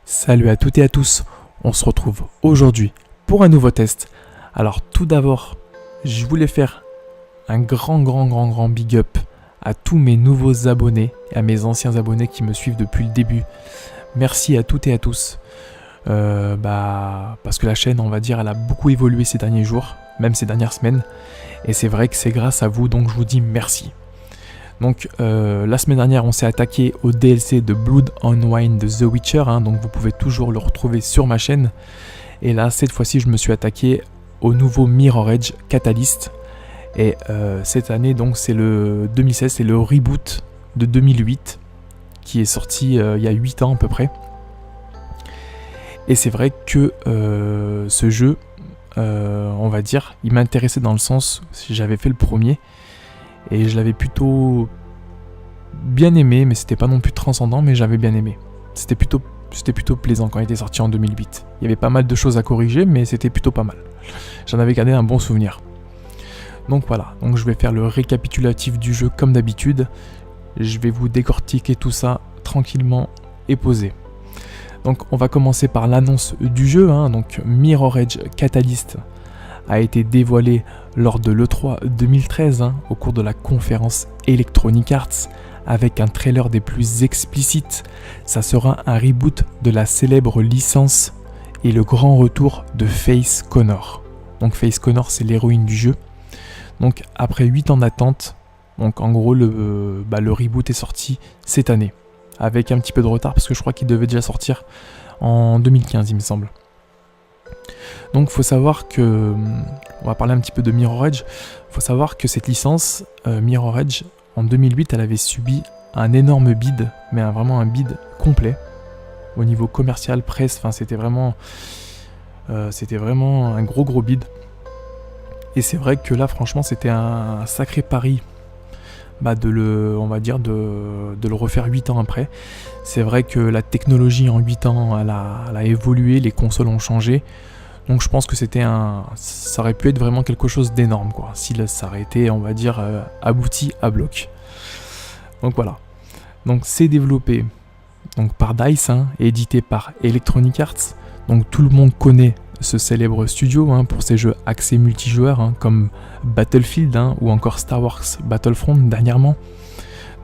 Salut à toutes et à tous, on se retrouve aujourd'hui pour un nouveau test. Alors tout d'abord, je voulais faire un grand big up à tous mes nouveaux abonnés et à mes anciens abonnés qui me suivent depuis le début. Merci à toutes et à tous. Parce que la chaîne, on va dire, elle a beaucoup évolué ces derniers jours, même ces dernières semaines. Et c'est vrai que c'est grâce à vous, donc je vous dis merci. Donc la semaine dernière, on s'est attaqué au DLC de Blood and Wine de The Witcher, donc vous pouvez toujours le retrouver sur ma chaîne. Et là, cette fois-ci, je me suis attaqué au nouveau Mirror Edge Catalyst. Et cette année, donc c'est le 2016, c'est le reboot de 2008 qui est sorti il y a 8 ans à peu près. Et c'est vrai que ce jeu, on va dire, il m'intéressait dans le sens, j'avais fait le premier. Et je l'avais plutôt bien aimé, mais c'était pas non plus transcendant, mais j'avais bien aimé. C'était plutôt plaisant quand il était sorti en 2008. Il y avait pas mal de choses à corriger, mais c'était plutôt pas mal. J'en avais gardé un bon souvenir. Donc voilà, donc je vais faire le récapitulatif du jeu comme d'habitude. Je vais vous décortiquer tout ça tranquillement et posé. Donc on va commencer par l'annonce du jeu, donc Mirror Edge Catalyst a été dévoilé lors de l'E3 2013 au cours de la conférence Electronic Arts avec un trailer des plus explicites. Ça sera un reboot de la célèbre licence et le grand retour de Faith Connor. Donc Faith Connor, c'est l'héroïne du jeu. Donc après 8 ans d'attente, donc en gros le reboot est sorti cette année avec un petit peu de retard parce que je crois qu'il devait déjà sortir en 2015 il me semble. Donc faut savoir que, on va parler un petit peu de Mirror Edge, faut savoir que cette licence, Mirror Edge, en 2008, elle avait subi un énorme bid, mais vraiment un bid complet, au niveau commercial, presse, c'était vraiment un gros bid. Et c'est vrai que là, franchement, c'était un sacré pari de le refaire 8 ans après. C'est vrai que la technologie en 8 ans, elle a évolué, les consoles ont changé. Donc je pense que ça aurait pu être vraiment quelque chose d'énorme, si ça aurait été, on va dire, abouti à bloc. Donc voilà. Donc c'est développé par DICE et édité par Electronic Arts. Donc tout le monde connaît ce célèbre studio pour ses jeux axés multijoueurs comme Battlefield ou encore Star Wars Battlefront dernièrement.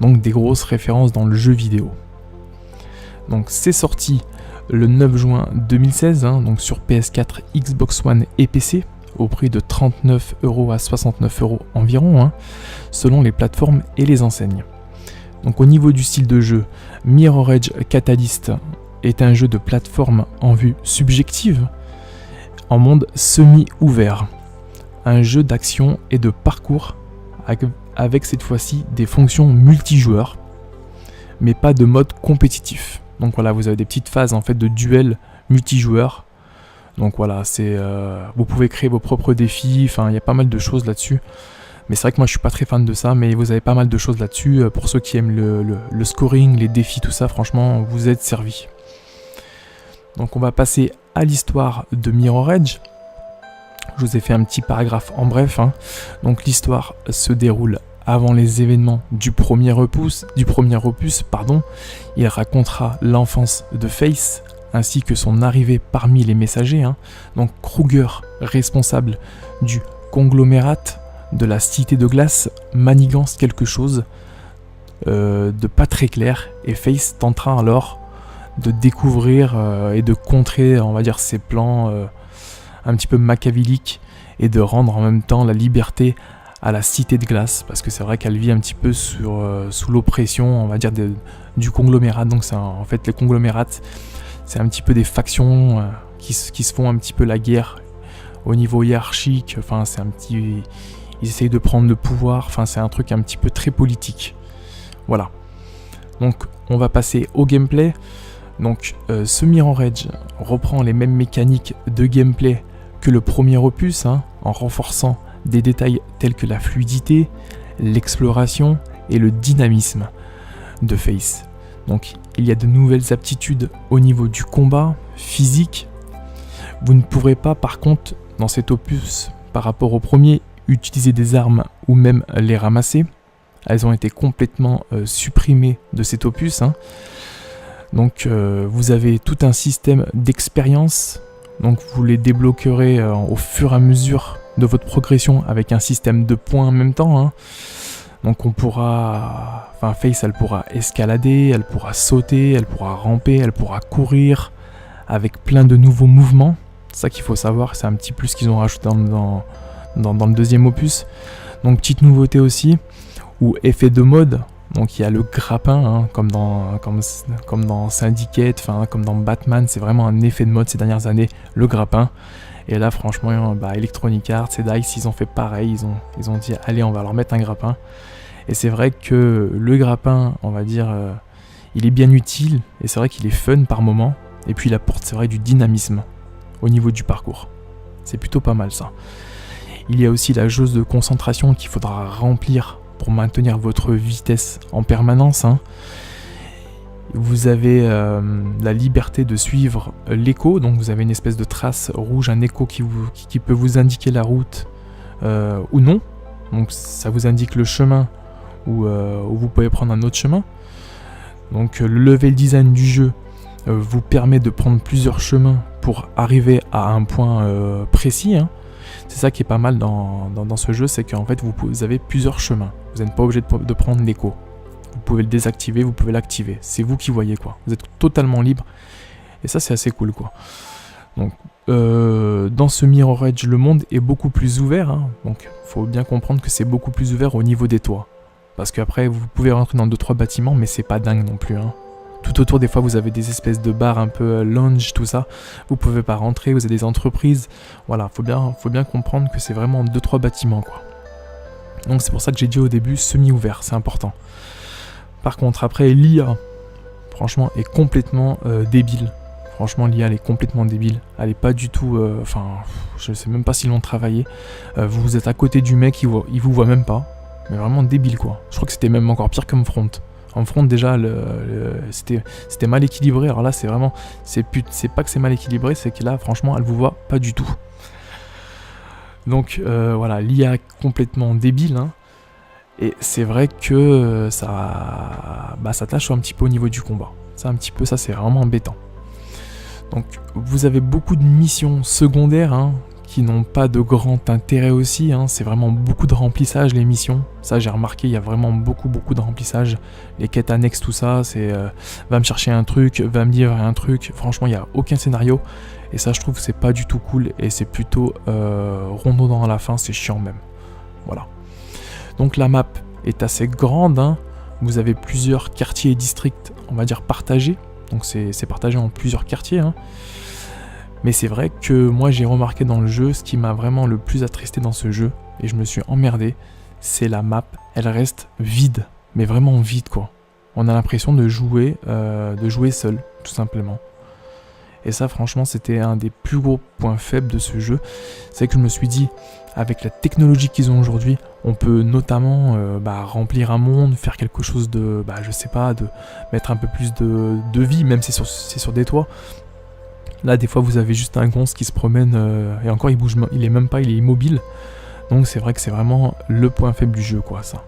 Donc des grosses références dans le jeu vidéo. Donc c'est sorti le 9 juin 2016, donc sur PS4, Xbox One et PC, au prix de 39€ à 69€ environ, selon les plateformes et les enseignes. Donc au niveau du style de jeu, Mirror Edge Catalyst est un jeu de plateforme en vue subjective, en monde semi-ouvert. Un jeu d'action et de parcours, avec cette fois-ci des fonctions multijoueurs, mais pas de mode compétitif. Donc voilà, vous avez des petites phases de duel multijoueur. Donc voilà, vous pouvez créer vos propres défis, il y a pas mal de choses là-dessus. Mais c'est vrai que moi je suis pas très fan de ça, mais vous avez pas mal de choses là-dessus. Pour ceux qui aiment le scoring, les défis, tout ça, franchement, vous êtes servis. Donc on va passer à l'histoire de Mirror Edge. Je vous ai fait un petit paragraphe en bref. Donc l'histoire se déroule avant les événements du premier opus, il racontera l'enfance de Faith ainsi que son arrivée parmi les messagers. Donc Kruger, responsable du conglomérate de la cité de glace, manigance quelque chose de pas très clair et Faith tentera alors de découvrir et de contrer, on va dire, ses plans un petit peu machiavéliques et de rendre en même temps la liberté à la cité de glace, parce que c'est vrai qu'elle vit un petit peu sous l'oppression, on va dire, du conglomérat. Donc en fait, les conglomérates, c'est un petit peu des factions qui se font un petit peu la guerre au niveau hiérarchique. Ils essayent de prendre le pouvoir, c'est un truc un petit peu très politique. Voilà. Donc on va passer au gameplay. Donc ce Mirror Edge reprend les mêmes mécaniques de gameplay que le premier opus, en renforçant des détails tels que la fluidité, l'exploration et le dynamisme de Faith. Donc il y a de nouvelles aptitudes au niveau du combat physique, Vous ne pourrez pas par contre dans cet opus par rapport au premier utiliser des armes ou même les ramasser. Elles ont été complètement supprimées de cet opus. Donc vous avez tout un système d'expérience. Donc vous les débloquerez au fur et à mesure de votre progression avec un système de points en même temps. Donc on pourra... Enfin Face elle pourra escalader, elle pourra sauter, elle pourra ramper, elle pourra courir avec plein de nouveaux mouvements. C'est ça qu'il faut savoir, c'est un petit plus qu'ils ont rajouté dans le deuxième opus. Donc petite nouveauté aussi, ou effet de mode. Donc il y a le grappin, comme dans Syndicate, comme dans Batman, c'est vraiment un effet de mode ces dernières années, le grappin. Et là franchement, Electronic Arts et DICE, ils ont fait pareil, ils ont dit allez on va leur mettre un grappin. Et c'est vrai que le grappin, on va dire, il est bien utile, et c'est vrai qu'il est fun par moment, et puis il apporte c'est vrai du dynamisme au niveau du parcours. C'est plutôt pas mal ça. Il y a aussi la jauge de concentration qu'il faudra remplir pour maintenir votre vitesse en permanence. Vous avez la liberté de suivre l'écho, donc vous avez une espèce de trace rouge, un écho qui peut vous indiquer la route ou non. Donc ça vous indique le chemin où vous pouvez prendre un autre chemin. Donc le level design du jeu vous permet de prendre plusieurs chemins pour arriver à un point précis. C'est ça qui est pas mal dans ce jeu, c'est qu'en fait vous avez plusieurs chemins. Vous n'êtes pas obligé de prendre l'écho. Vous pouvez le désactiver, vous pouvez l'activer. C'est vous qui voyez quoi. Vous êtes totalement libre. Et ça c'est assez cool quoi. Donc dans ce Mirror Edge, le monde est beaucoup plus ouvert. Donc faut bien comprendre que c'est beaucoup plus ouvert au niveau des toits. Parce qu'après vous pouvez rentrer dans 2-3 bâtiments, mais c'est pas dingue non plus. Tout autour, des fois, vous avez des espèces de bars un peu lounge, tout ça. Vous pouvez pas rentrer, vous avez des entreprises. Voilà, faut bien comprendre que c'est vraiment 2-3 bâtiments, quoi. Donc c'est pour ça que j'ai dit au début, semi-ouvert, c'est important. Par contre, après, l'IA, franchement, est complètement débile. Franchement, l'IA, elle est complètement débile. Elle est pas du tout... je sais même pas s'ils l'ont travaillé. Vous êtes à côté du mec, il vous voit même pas. Mais vraiment débile, quoi. Je crois que c'était même encore pire qu'Homefront. En front déjà c'était mal équilibré, alors là c'est vraiment c'est pas que c'est mal équilibré, c'est que là franchement elle vous voit pas du tout. Donc voilà, l'IA est complètement débile et c'est vrai que ça tâche un petit peu au niveau du combat. Ça c'est vraiment embêtant. Donc vous avez beaucoup de missions secondaires qui n'ont pas de grand intérêt aussi, c'est vraiment beaucoup de remplissage les missions, ça j'ai remarqué, il y a vraiment beaucoup de remplissage, les quêtes annexes, tout ça, c'est va me chercher un truc, va me dire un truc, franchement il n'y a aucun scénario, et ça je trouve que c'est pas du tout cool, et c'est plutôt rondonnant à la fin, c'est chiant même, voilà. Donc la map est assez grande, vous avez plusieurs quartiers et districts, on va dire partagés, donc c'est partagé en plusieurs quartiers, mais c'est vrai que moi j'ai remarqué dans le jeu, ce qui m'a vraiment le plus attristé dans ce jeu, et je me suis emmerdé, c'est la map, elle reste vide, mais vraiment vide quoi. On a l'impression de jouer seul, tout simplement. Et ça franchement c'était un des plus gros points faibles de ce jeu, c'est que je me suis dit, avec la technologie qu'ils ont aujourd'hui, on peut notamment remplir un monde, faire quelque chose de, je sais pas, de mettre un peu plus de vie, même si c'est sur des toits. Là, des fois, vous avez juste un gonze qui se promène, et encore, il bouge, il est immobile. Donc, c'est vrai que c'est vraiment le point faible du jeu, quoi, ça.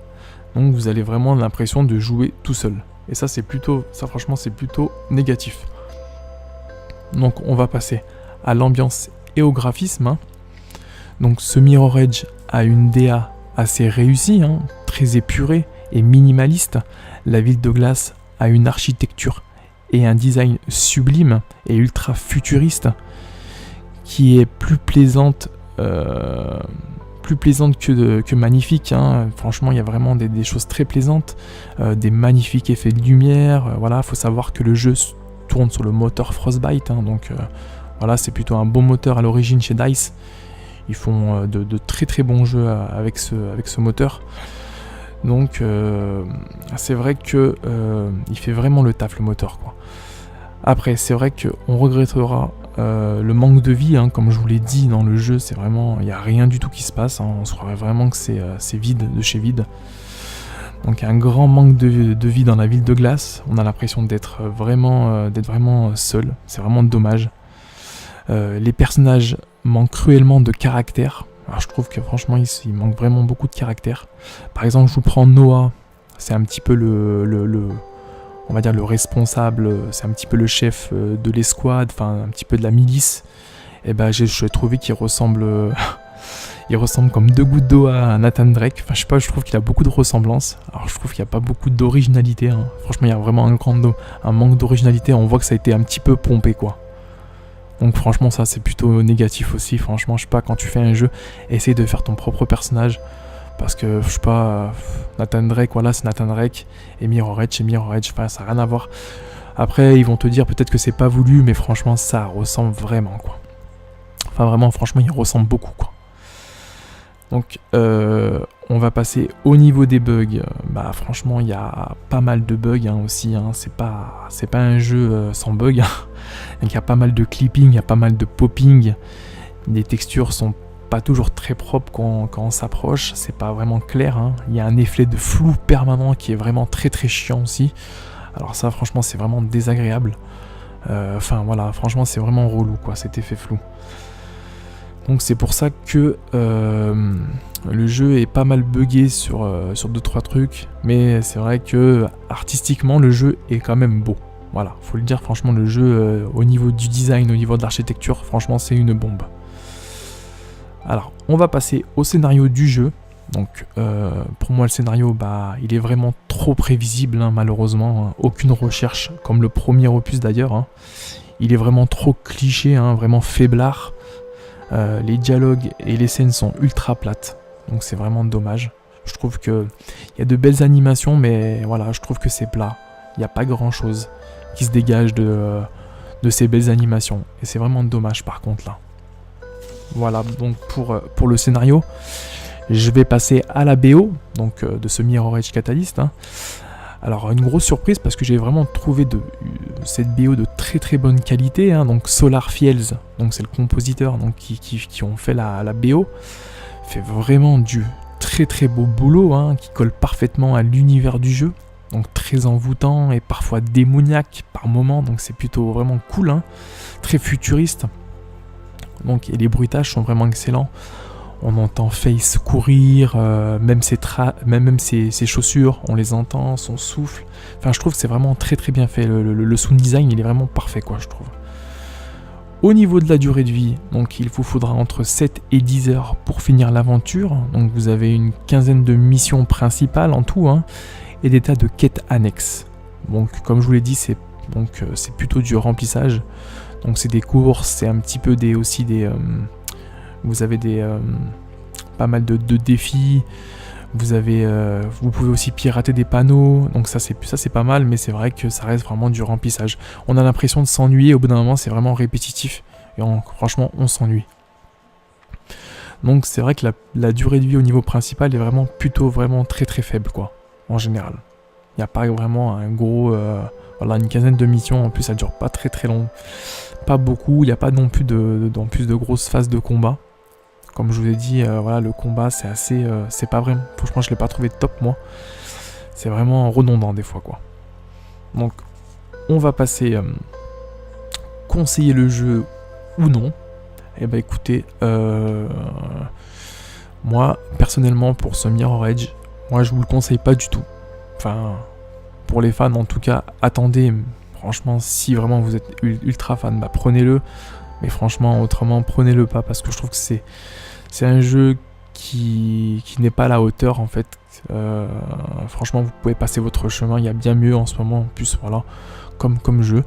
Donc, vous avez vraiment l'impression de jouer tout seul. Et ça, franchement, c'est plutôt négatif. Donc, on va passer à l'ambiance et au graphisme. Donc, ce Mirror Edge a une DA assez réussie, très épurée et minimaliste. La ville de glace a une architecture et un design sublime et ultra futuriste qui est plus plaisante que magnifique. Franchement, il y a vraiment des choses très plaisantes, des magnifiques effets de lumière. Voilà, faut savoir que le jeu tourne sur le moteur Frostbite, donc voilà, c'est plutôt un bon moteur à l'origine chez DICE. Ils font de très très bons jeux avec ce moteur. Donc c'est vrai que il fait vraiment le taf le moteur quoi. Après c'est vrai qu'on regrettera le manque de vie, comme je vous l'ai dit dans le jeu, c'est vraiment, il n'y a rien du tout qui se passe, on se croirait vraiment que c'est vide de chez vide. Donc il y a un grand manque de vie dans la ville de glace, on a l'impression d'être vraiment seul, c'est vraiment dommage. Les personnages manquent cruellement de caractère. Alors je trouve que franchement il manque vraiment beaucoup de caractère. Par exemple, je vous prends Noah, c'est un petit peu on va dire le responsable, c'est un petit peu le chef de l'escouade, enfin un petit peu de la milice. Et ben j'ai trouvé qu'il ressemble il ressemble comme deux gouttes d'eau à Nathan Drake. Enfin je sais pas, je trouve qu'il a beaucoup de ressemblances. Alors je trouve qu'il n'y a pas beaucoup d'originalité, hein. Franchement il y a vraiment un manque d'originalité, on voit que ça a été un petit peu pompé quoi. Donc franchement ça c'est plutôt négatif aussi. Franchement je sais pas, quand tu fais un jeu, essaye de faire ton propre personnage. Parce que, je sais pas, Nathan Drake, voilà, c'est Nathan Drake, et Mirror Edge, enfin, ça n'a rien à voir. Après, ils vont te dire peut-être que c'est pas voulu, mais franchement, ça ressemble vraiment, quoi. Enfin, vraiment, franchement, il ressemble beaucoup, quoi. Donc, on va passer au niveau des bugs. Bah, franchement, il y a pas mal de bugs, hein, aussi, hein. C'est pas un jeu sans bugs, hein. Il y a pas mal de clipping, il y a pas mal de popping. Les textures sont pas toujours très propre quand on s'approche, c'est pas vraiment clair, hein. Il y a un effet de flou permanent qui est vraiment très très chiant aussi. Alors ça franchement c'est vraiment désagréable. Enfin voilà, franchement c'est vraiment relou quoi, cet effet flou. Donc c'est pour ça que le jeu est pas mal buggé sur 2-3 trucs, mais c'est vrai que artistiquement le jeu est quand même beau. Voilà, faut le dire, franchement le jeu au niveau du design, au niveau de l'architecture, franchement c'est une bombe. Alors, on va passer au scénario du jeu. Donc, pour moi, le scénario, bah, il est vraiment trop prévisible, hein, malheureusement. Hein. Aucune recherche, comme le premier opus d'ailleurs. Hein. Il est vraiment trop cliché, hein, vraiment faiblard. Les dialogues et les scènes sont ultra plates. Donc, c'est vraiment dommage. Je trouve qu'il y a de belles animations, mais voilà, je trouve que c'est plat. Il n'y a pas grand-chose qui se dégage de ces belles animations. Et c'est vraiment dommage, par contre, là. Voilà, donc pour le scénario, je vais passer à la BO, donc de ce Mirror Edge Catalyst. Hein. Alors, une grosse surprise parce que j'ai vraiment trouvé cette BO de très très bonne qualité. Hein, donc Solar Fields, donc c'est le compositeur donc, qui ont fait la BO, fait vraiment du très très beau boulot, hein, qui colle parfaitement à l'univers du jeu. Donc très envoûtant et parfois démoniaque par moments, donc c'est plutôt vraiment cool, hein, très futuriste. Donc, et les bruitages sont vraiment excellents. On entend Face courir, même ses chaussures, on les entend, son souffle. Enfin, je trouve que c'est vraiment très très bien fait. Le sound design, il est vraiment parfait, quoi, je trouve. Au niveau de la durée de vie, donc il vous faudra entre 7 et 10 heures pour finir l'aventure. Donc, vous avez une quinzaine de missions principales en tout, hein, et des tas de quêtes annexes. Donc, comme je vous l'ai dit, c'est plutôt du remplissage. Donc c'est des courses, c'est un petit peu vous avez pas mal de défis. Vous pouvez aussi pirater des panneaux. Donc ça c'est pas mal, mais c'est vrai que ça reste vraiment du remplissage. On a l'impression de s'ennuyer. Au bout d'un moment, c'est vraiment répétitif et franchement, on s'ennuie. Donc c'est vrai que la durée de vie au niveau principal est vraiment très très faible quoi, en général. Il n'y a pas vraiment un gros une quinzaine de missions. En plus, ça dure pas très très long. Pas beaucoup, il n'y a pas non plus de grosses phases de combat. Comme je vous ai dit, le combat c'est assez... c'est pas vraiment... Franchement, je l'ai pas trouvé top, moi. C'est vraiment redondant des fois, quoi. Donc, on va passer... conseiller le jeu ou non. Et bah écoutez, moi, personnellement, pour ce Mirror Edge, moi je vous le conseille pas du tout. Enfin, pour les fans en tout cas, attendez... Franchement, si vraiment vous êtes ultra fan, bah prenez-le. Mais franchement, autrement, prenez-le pas parce que je trouve que c'est un jeu qui n'est pas à la hauteur en fait. Franchement, vous pouvez passer votre chemin. Il y a bien mieux en ce moment. En plus, voilà, comme jeu.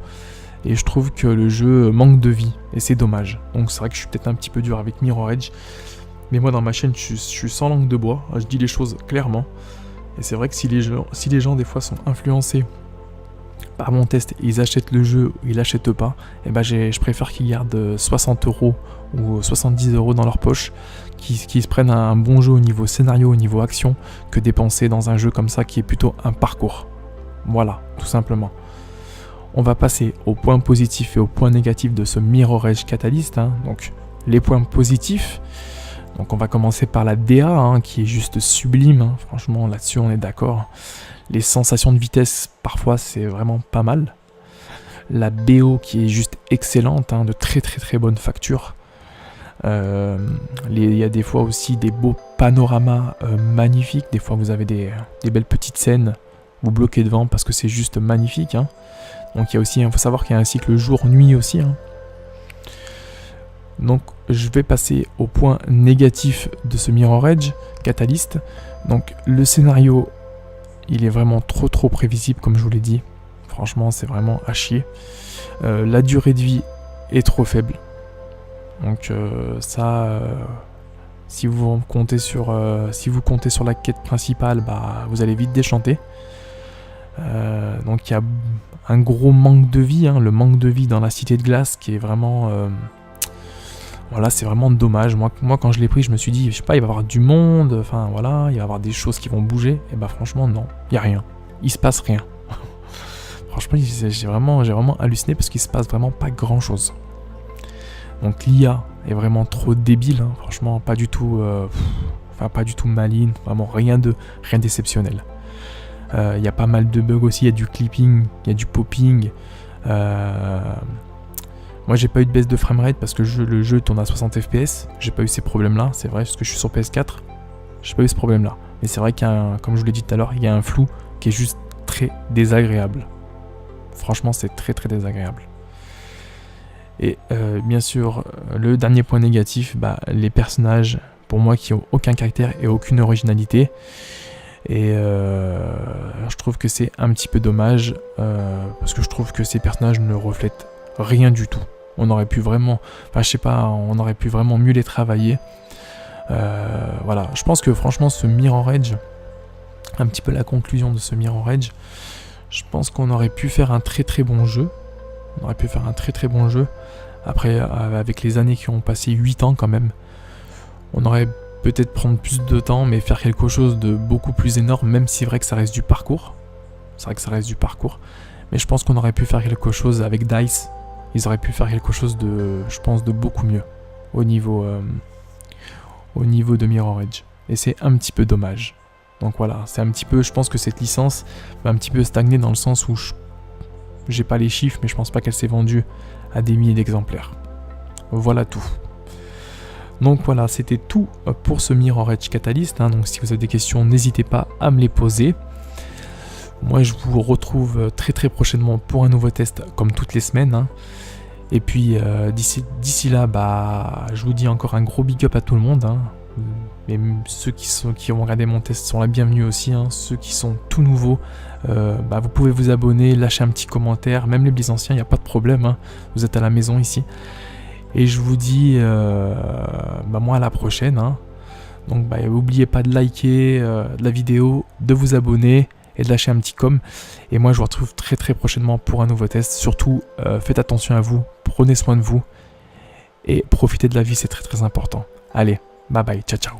Et je trouve que le jeu manque de vie et c'est dommage. Donc c'est vrai que je suis peut-être un petit peu dur avec Mirror Edge. Mais moi, dans ma chaîne, je suis sans langue de bois. Je dis les choses clairement. Et c'est vrai que si les gens des fois sont influencés par mon test, ils achètent le jeu ou ils l'achètent pas, et ben je préfère qu'ils gardent 60 € ou 70 € dans leur poche, qu'ils se prennent un bon jeu au niveau scénario, au niveau action, que dépenser dans un jeu comme ça qui est plutôt un parcours. Voilà, tout simplement. On va passer aux points positifs et aux points négatifs de ce Mirror Edge Catalyst. Hein. Donc, les points positifs. Donc, on va commencer par la DA, hein, qui est juste sublime. Hein. Franchement, là-dessus, on est d'accord. Les sensations de vitesse, parfois, c'est vraiment pas mal. La BO qui est juste excellentes, hein, de très très très bonnes factures. Il y a des fois aussi des beaux panoramas magnifiques. Des fois vous avez des belles petites scènes, vous bloquez devant parce que c'est juste magnifique, hein. Donc il y a aussi, il faut savoir qu'il y a un cycle jour-nuit aussi, hein. Donc je vais passer au point négatif de ce Mirror Edge Catalyst. Donc le scénario, il est vraiment trop prévisible, comme je vous l'ai dit. Franchement, c'est vraiment à chier. La durée de vie est trop faible. Donc si vous comptez sur la quête principale, bah, vous allez vite déchanter. Donc il y a un gros manque de vie, hein, le manque de vie dans la cité de glace qui est vraiment... voilà, c'est vraiment dommage. Moi, quand je l'ai pris, je me suis dit, je sais pas, il va y avoir du monde, enfin voilà, il va y avoir des choses qui vont bouger. Et bah franchement, non, il n'y a rien. Il se passe rien. Franchement, j'ai vraiment halluciné parce qu'il se passe vraiment pas grand chose. Donc l'IA est vraiment trop débile, hein. Franchement, pas du tout maligne, vraiment rien d'exceptionnel. Il y a pas mal de bugs aussi, il y a du clipping, il y a du popping. Moi j'ai pas eu de baisse de framerate parce que le jeu tourne à 60 fps, j'ai pas eu ces problèmes là, c'est vrai, parce que je suis sur PS4, j'ai pas eu ce problème là. Mais c'est vrai qu'il y a comme je vous l'ai dit tout à l'heure, il y a un flou qui est juste très désagréable. Franchement c'est très désagréable. Et bien sûr, le dernier point négatif, bah, les personnages, pour moi, qui ont aucun caractère et aucune originalité. Et je trouve que c'est un petit peu dommage, parce que je trouve que ces personnages ne reflètent rien du tout. On aurait pu vraiment, on aurait pu vraiment mieux les travailler. Voilà, je pense que franchement, ce Mirror Edge, un petit peu la conclusion de ce Mirror Edge, je pense qu'on aurait pu faire un très bon jeu. On aurait pu faire un très bon jeu. Après, avec les années qui ont passé 8 ans quand même, on aurait peut-être prendre plus de temps, mais faire quelque chose de beaucoup plus énorme, même si c'est vrai que ça reste du parcours. C'est vrai que ça reste du parcours. Mais je pense qu'on aurait pu faire quelque chose avec DICE. Ils auraient pu faire quelque chose de, je pense, de beaucoup mieux au niveau de Mirror Edge. Et c'est un petit peu dommage. Donc voilà, c'est un petit peu, je pense que cette licence va un petit peu stagner dans le sens où j'ai pas les chiffres, mais je pense pas qu'elle s'est vendue à des milliers d'exemplaires. Voilà tout. Donc voilà, c'était tout pour ce Mirror Edge Catalyst, hein. Donc si vous avez des questions, n'hésitez pas à me les poser. Moi je vous retrouve très prochainement pour un nouveau test comme toutes les semaines, hein. Et puis d'ici là, bah, je vous dis encore un gros big up à tout le monde, hein. Mais ceux qui ont regardé mon test sont la bienvenue aussi, hein. Ceux qui sont tout nouveaux, bah, vous pouvez vous abonner, lâcher un petit commentaire, même les plus anciens, il n'y a pas de problème, hein. Vous êtes à la maison ici. Et je vous dis bah, moi à la prochaine, hein. Donc bah, n'oubliez pas de liker la vidéo, de vous abonner et de lâcher un petit com. Et moi je vous retrouve très prochainement pour un nouveau test. Surtout faites attention à vous, prenez soin de vous et profitez de la vie, c'est très important. Allez, bye bye, ciao.